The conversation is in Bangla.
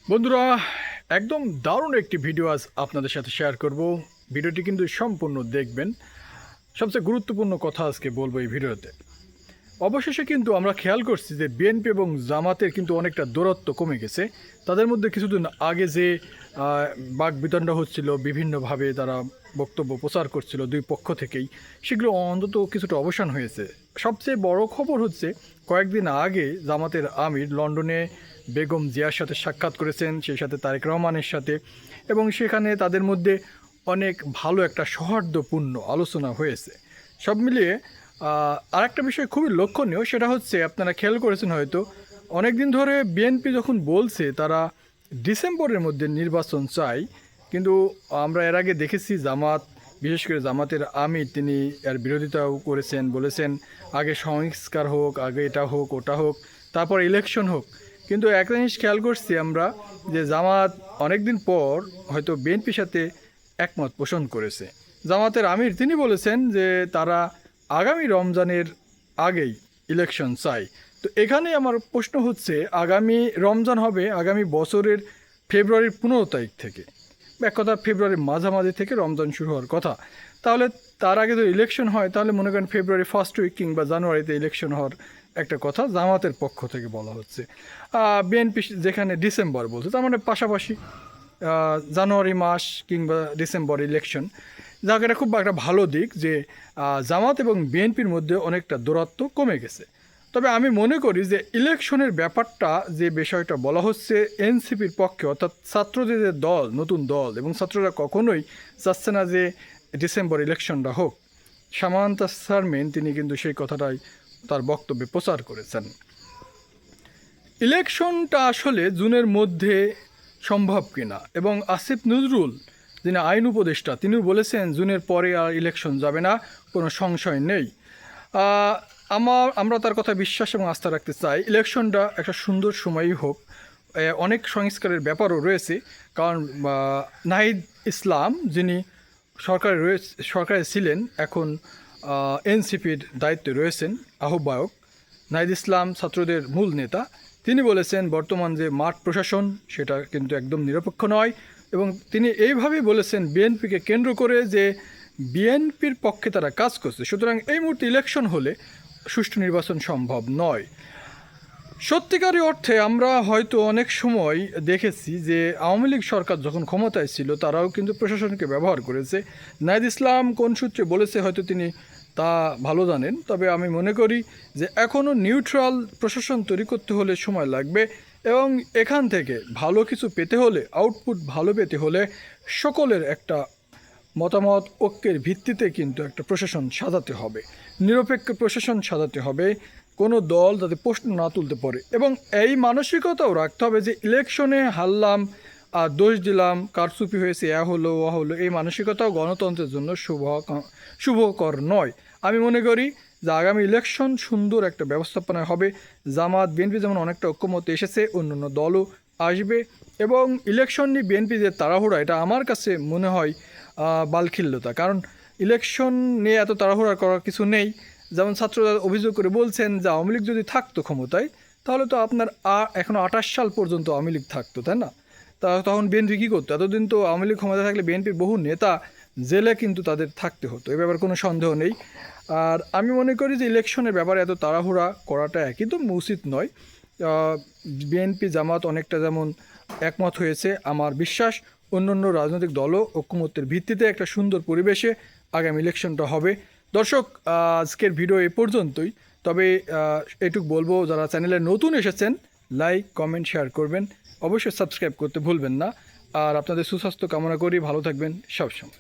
বন্ধুরা, একদম দারুণ একটি ভিডিও আজ আপনাদের সাথে শেয়ার করব। ভিডিওটি কিন্তু সম্পূর্ণ দেখবেন। সবচেয়ে গুরুত্বপূর্ণ কথা আজকে বলবো এই ভিডিওতে। অবশেষে কিন্তু আমরা খেয়াল করছি যে বিএনপি এবং জামাতের কিন্তু অনেকটা দূরত্ব কমে গেছে। তাদের মধ্যে কিছুদিন আগে যে বাকবিতণ্ডা হচ্ছিল, বিভিন্নভাবে তারা বক্তব্য প্রচার করছিল দুই পক্ষ থেকেই, সেগুলো অন্তত কিছুটা অবসান হয়েছে। সবচেয়ে বড় খবর হচ্ছে, কয়েকদিন আগে জামাতের আমির লন্ডনে বেগম জিয়ার সাথে সাক্ষাৎ করেছেন, সেই সাথে তারেক রহমানের সাথে, এবং সেখানে তাদের মধ্যে অনেক ভালো একটা সৌহার্দ্যপূর্ণ আলোচনা হয়েছে। সব মিলিয়ে আরেকটা বিষয় খুবই লক্ষণীয়, সেটা হচ্ছে আপনারা খেয়াল করেছেন হয়তো, অনেক দিন ধরে বিএনপি যখন বলছে তারা ডিসেম্বরের মধ্যে নির্বাচন চাই, কিন্তু আমরা এর আগে দেখেছি জামাত, বিশেষ করে জামাতের আমির, তিনি এর বিরোধিতাও করেছেন, বলেছেন আগে সংস্কার হোক, আগে এটা হোক ওটা হোক, তারপর ইলেকশন হোক। কিন্তু একটা জিনিস খেয়াল করছি আমরা, যে জামাত অনেক দিন পর হয়তো বিএনপির সাথে একমত পোষণ করেছে। জামাতের আমির তিনি বলেছেন যে তারা আগামী রমজানের আগেই ইলেকশন চাই। তো এখানে আমার প্রশ্ন হচ্ছে, আগামী রমজান হবে আগামী বছরের ফেব্রুয়ারির 15 তারিখ থেকে, এক কথা ফেব্রুয়ারির মাঝামাঝি থেকে রমজান শুরু হওয়ার কথা। তাহলে তার আগে যদি ইলেকশন হয়, তাহলে মনে করেন ফেব্রুয়ারি ফার্স্ট উইক কিংবা জানুয়ারিতে ইলেকশন হওয়ার একটা কথা জামাতের পক্ষ থেকে বলা হচ্ছে। বিএনপি যেখানে ডিসেম্বর বলছে, তার মানে পাশাপাশি জানুয়ারি মাস কিংবা ডিসেম্বর ইলেকশন। যাক, এটা খুব একটা ভালো দিক যে জামাত এবং বিএনপির মধ্যে অনেকটা দূরত্ব কমে গেছে। তবে আমি মনে করি যে ইলেকশনের ব্যাপারটা, যে বিষয়টা বলা হচ্ছে এনসিপির পক্ষে, অর্থাৎ ছাত্রদের যে দল, নতুন দল, এবং ছাত্ররা কখনোই চাচ্ছে না যে ডিসেম্বর ইলেকশনটা হোক। সামান্তা শারমিন তিনি কিন্তু সেই কথাটাই তার বক্তব্যে প্রচার করেছেন। ইলেকশনটা আসলে জুনের মধ্যে সম্ভব কিনা, এবং আসিফ নজরুল যিনি আইন উপদেষ্টা, তিনিও বলেছেন জুনের পরে আর ইলেকশন যাবে না, কোনো সংশয় নেই। আমরা তার কথা বিশ্বাস এবং আস্থা রাখতে চাই। ইলেকশনটা একটা সুন্দর সময়ই হোক। অনেক সংস্কারের ব্যাপারও রয়েছে, কারণ নাহিদ ইসলাম যিনি সরকারে ছিলেন, এখন এনসিপির দায়িত্বে রয়েছেন আহ্বায়ক। নাহিদ ইসলাম ছাত্রদের মূল নেতা। তিনি বলেছেন বর্তমান যে মাঠ প্রশাসন, সেটা কিন্তু একদম নিরপেক্ষ নয়, এবং তিনি এইভাবেই বলেছেন বিএনপিকে কেন্দ্র করে যে বিএনপির পক্ষে তারা কাজ করছে, সুতরাং এই মুহূর্তে ইলেকশন হলে সুষ্ঠু নির্বাচন সম্ভব নয়। সত্যিকারই অর্থে আমরা হয়তো অনেক সময় দেখেছি যে আওয়ামী লীগ সরকার যখন ক্ষমতায় ছিল, তারাও কিন্তু প্রশাসনকে ব্যবহার করেছে। নাহিদ ইসলাম কোন সূত্রে বলেছে হয়তো তিনি তা ভালো জানেন, তবে আমি মনে করি যে এখনও নিউট্রাল প্রশাসন তৈরি করতে হলে সময় লাগবে, এবং এখান থেকে ভালো কিছু পেতে হলে, আউটপুট ভালো পেতে হলে সকলের একটা মতামত ঐক্যের ভিত্তিতে কিন্তু একটা প্রশাসন সাজাতে হবে, নিরপেক্ষ প্রশাসন সাজাতে হবে, কোনো দল যাতে প্রশ্ন না তুলতে পারে। এবং এই মানসিকতাও রাখতে হবে যে ইলেকশনে হারলাম আর দোষ দিলাম, কারচুপি হয়েছে, হলো এই মানসিকতাও গণতন্ত্রের জন্য শুভকর নয়। আমি মনে করি যে আগামী ইলেকশন সুন্দর একটা ব্যবস্থাপনা হবে। জামাত বিএনপি যেমন অনেকটা ঐক্যমতে এসেছে, অন্যান্য দলও আসবে, এবং ইলেকশন নিয়ে বিএনপি যে তাড়াহুড়া, এটা আমার কাছে মনে হয় বালখিল্যতা। কারণ ইলেকশন নিয়ে এত তাড়াহুড়া করার কিছু নেই। যেমন ছাত্ররা অভিযোগ করে বলছেন যে আওয়ামী লীগ যদি থাকতো ক্ষমতায়, তাহলে তো আপনার এখনও 28 সাল পর্যন্ত আওয়ামী লীগ থাকতো, তাই না? তখন বিএনপি কী করতো? এতদিন তো আওয়ামী লীগ ক্ষমতায় থাকলে বিএনপির বহু নেতা জেলে কিন্তু তাদের থাকতে হতো, এ ব্যাপারে কোনো সন্দেহ নেই। আর আমি মনে করি যে ইলেকশনের ব্যাপারে এত তাড়াহুড়া করাটা একদম উচিত নয়। বিএনপি জামাত অনেকটা যেমন একমত হয়েছে, আমার বিশ্বাস অন্যান্য রাজনৈতিক দলও ঐক্যমত্যের ভিত্তিতে একটা সুন্দর পরিবেশে আগামী ইলেকশনটা হবে। দর্শক, আজকের ভিডিও এ পর্যন্তই। তবে এটুকু বলবো, যারা চ্যানেলে নতুন এসেছেন লাইক, কমেন্ট, শেয়ার করবেন, অবশ্যই সাবস্ক্রাইব করতে ভুলবেন না। আর আপনাদের সুস্বাস্থ্য কামনা করি, ভালো থাকবেন সবসময়।